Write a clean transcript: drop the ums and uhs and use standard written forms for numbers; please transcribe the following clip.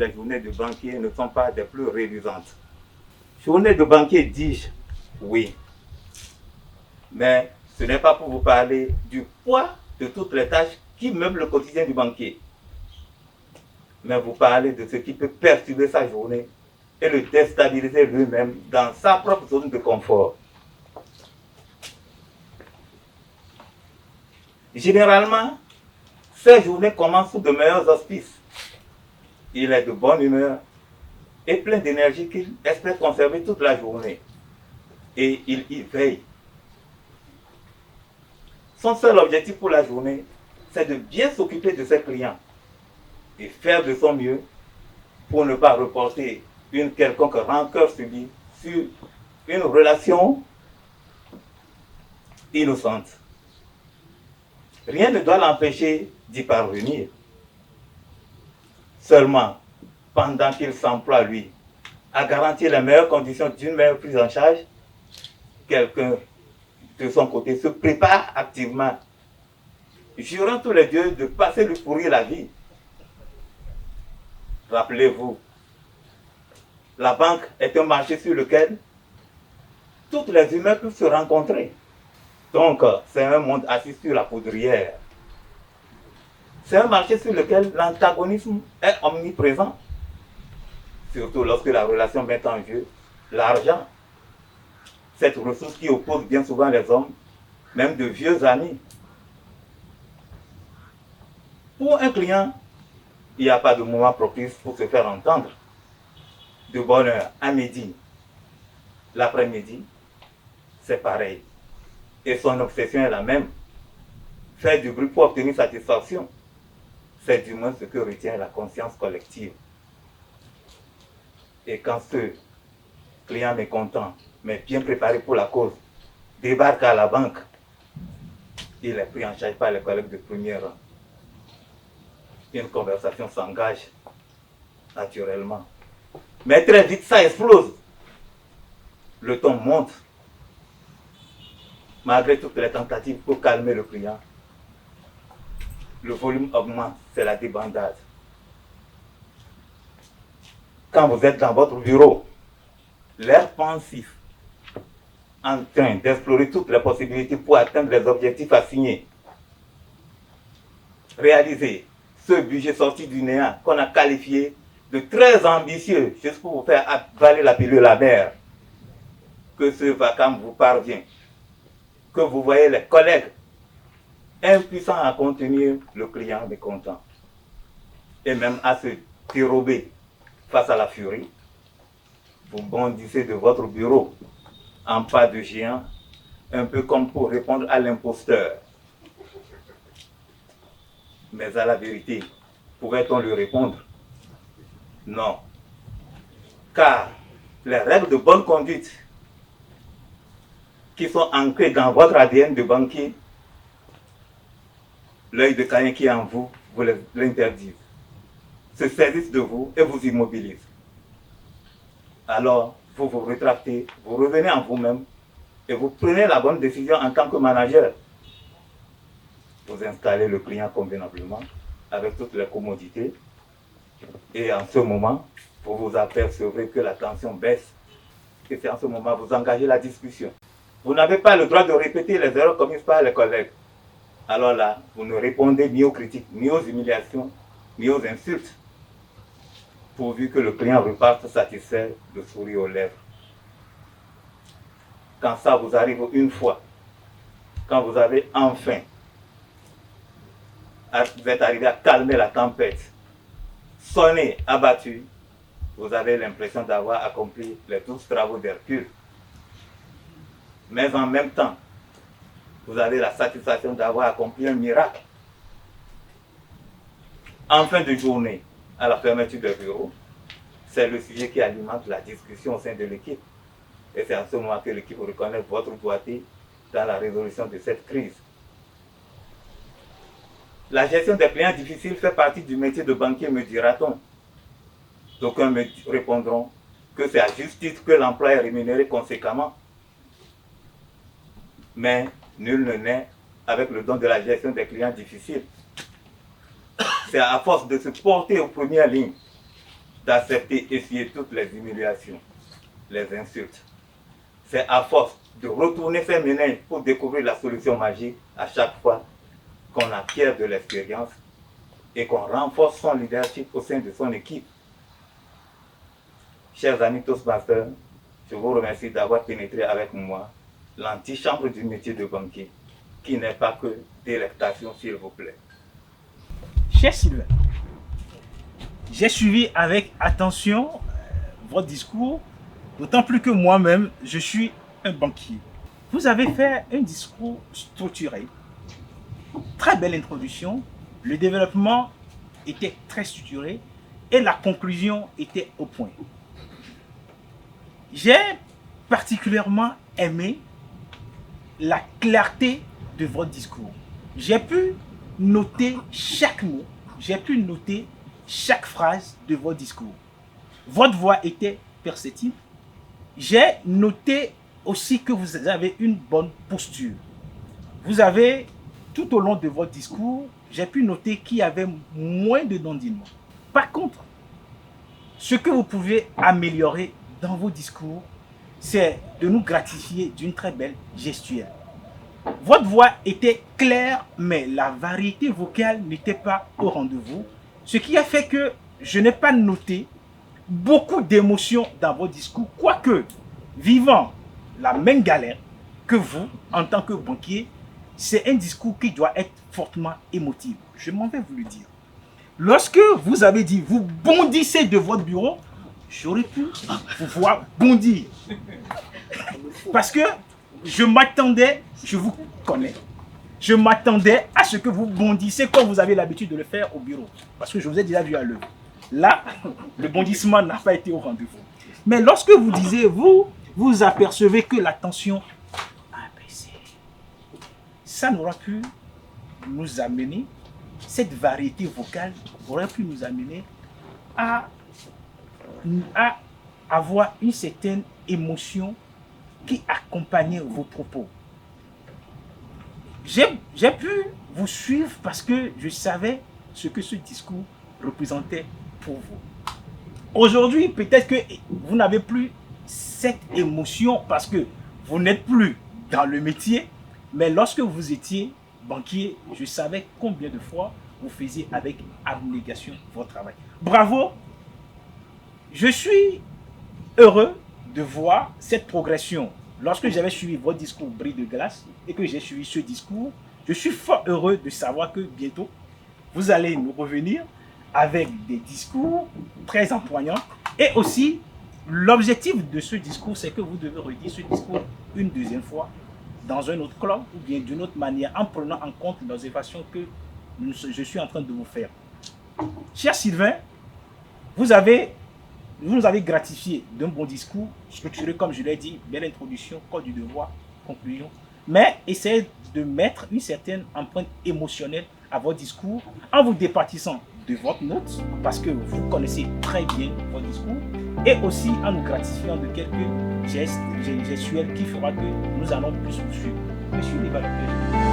les journées de banquier ne sont pas des plus réduisantes. Journée de banquier, dis-je, oui. Mais ce n'est pas pour vous parler du poids de toutes les tâches qui meublent le quotidien du banquier. Mais vous parlez de ce qui peut perturber sa journée et le déstabiliser lui-même dans sa propre zone de confort. Généralement, ces journées commencent sous de meilleurs auspices. Il est de bonne humeur et plein d'énergie qu'il espère conserver toute la journée. Et il y veille. Son seul objectif pour la journée, c'est de bien s'occuper de ses clients et faire de son mieux pour ne pas reporter une quelconque rancœur subie sur une relation innocente. Rien ne doit l'empêcher d'y parvenir. Seulement, pendant qu'il s'emploie, lui, à garantir les meilleures conditions d'une meilleure prise en charge, quelqu'un de son côté se prépare activement, jurant tous les dieux de passer lui pourrir la vie. Rappelez-vous, la banque est un marché sur lequel toutes les humains peuvent se rencontrer. Donc, c'est un monde assis sur la poudrière. C'est un marché sur lequel l'antagonisme est omniprésent. Surtout lorsque la relation met en jeu l'argent. Cette ressource qui oppose bien souvent les hommes, même de vieux amis. Pour un client, il n'y a pas de moment propice pour se faire entendre. De bonne heure à midi, l'après-midi, c'est pareil. Et son obsession est la même. Faire du bruit pour obtenir satisfaction. C'est du moins ce que retient la conscience collective. Et quand ce client mécontent, mais bien préparé pour la cause, débarque à la banque, il est pris en charge par les collègues de premier rang. Une conversation s'engage naturellement. Mais très vite, ça explose. Le ton monte. Malgré toutes les tentatives pour calmer le client, le volume augmente, c'est la débandade. Quand vous êtes dans votre bureau, l'air pensif, en train d'explorer toutes les possibilités pour atteindre les objectifs assignés, réaliser ce budget sorti du néant qu'on a qualifié de très ambitieux, juste pour vous faire avaler la pilule amère, que ce vacarme vous parvient, que vous voyez les collègues impuissants à contenir le client mécontent, et même à se dérober face à la furie, vous bondissez de votre bureau en pas de géant, un peu comme pour répondre à l'imposteur. Mais à la vérité, pourrait-on lui répondre? Non. Car les règles de bonne conduite qui sont ancrées dans votre ADN de banquier, l'œil de Caïn qui est en vous, vous l'interdisent, se saisissent de vous et vous immobilisent. Alors, vous vous rétractez, vous revenez en vous-même et vous prenez la bonne décision en tant que manager. Vous installez le client convenablement avec toutes les commodités et en ce moment, vous vous apercevrez que la tension baisse et c'est en ce moment que vous engagez la discussion. Vous n'avez pas le droit de répéter les erreurs commises par les collègues. Alors là, vous ne répondez ni aux critiques, ni aux humiliations, ni aux insultes, pourvu que le client reparte satisfait, le sourire aux lèvres. Quand ça vous arrive une fois, quand vous avez enfin, vous êtes arrivé à calmer la tempête, sonné, abattu, vous avez l'impression d'avoir accompli les 12 travaux d'Hercule. Mais en même temps, vous avez la satisfaction d'avoir accompli un miracle. En fin de journée, à la fermeture du bureau, c'est le sujet qui alimente la discussion au sein de l'équipe. Et c'est en ce moment que l'équipe reconnaît votre doigté dans la résolution de cette crise. La gestion des clients difficiles fait partie du métier de banquier, me dira-t-on. D'aucuns me répondront que c'est à juste titre que l'emploi est rémunéré conséquemment. Mais nul ne naît avec le don de la gestion des clients difficiles. C'est à force de se porter aux premières lignes, d'accepter et essuyer toutes les humiliations, les insultes. C'est à force de retourner ses méninges pour découvrir la solution magique à chaque fois qu'on acquiert de l'expérience et qu'on renforce son leadership au sein de son équipe. Chers amis Toastmasters, je vous remercie d'avoir pénétré avec moi l'antichambre du métier de banquier, qui n'est pas que délectation, s'il vous plaît. Cher Sylvain, j'ai suivi avec attention votre discours, d'autant plus que moi-même, je suis un banquier. Vous avez fait un discours structuré, très belle introduction, le développement était très structuré et la conclusion était au point. J'ai particulièrement aimé la clarté de votre discours. J'ai pu noter chaque mot, j'ai pu noter chaque phrase de votre discours. Votre voix était perceptible. J'ai noté aussi que vous avez une bonne posture. Vous avez, tout au long de votre discours, j'ai pu noter qu'il y avait moins de dandinement. Par contre, ce que vous pouvez améliorer dans vos discours, c'est de nous gratifier d'une très belle gestuelle. Votre voix était claire, mais la variété vocale n'était pas au rendez-vous, ce qui a fait que je n'ai pas noté beaucoup d'émotions dans vos discours, quoique vivant la même galère que vous, en tant que banquier, c'est un discours qui doit être fortement émotif. Je m'en vais vous le dire. Lorsque vous avez dit, vous bondissez de votre bureau, j'aurais pu vous voir bondir. Parce que je m'attendais, je vous connais, je m'attendais à ce que vous bondissez comme vous avez l'habitude de le faire au bureau. Parce que je vous ai déjà vu à l'œuvre. Là, le bondissement n'a pas été au rendez-vous. Mais lorsque vous disiez, vous apercevez que la tension a baissé. Ça n'aura pu nous amener, cette variété vocale aurait pu nous amener à avoir une certaine émotion qui accompagnait vos propos. J'ai pu vous suivre parce que je savais ce que ce discours représentait pour vous. Aujourd'hui, peut-être que vous n'avez plus cette émotion parce que vous n'êtes plus dans le métier, mais lorsque vous étiez banquier, je savais combien de fois vous faisiez avec abnégation votre travail. Bravo! Je suis heureux de voir cette progression. Lorsque j'avais suivi votre discours Bris de glace et que j'ai suivi ce discours, je suis fort heureux de savoir que bientôt, vous allez nous revenir avec des discours très empoignants. Et aussi, l'objectif de ce discours, c'est que vous devez redire ce discours une deuxième fois dans un autre club ou bien d'une autre manière en prenant en compte l'observation que je suis en train de vous faire. Cher Sylvain, vous nous avez gratifié d'un bon discours, structuré comme je l'ai dit, belle introduction, code du devoir, conclusion. Mais essayez de mettre une certaine empreinte émotionnelle à votre discours en vous départissant de votre note, parce que vous connaissez très bien votre discours, et aussi en nous gratifiant de quelques gestes gestuels qui fera que nous allons plus vous suivre. Monsieur l'évaluateur.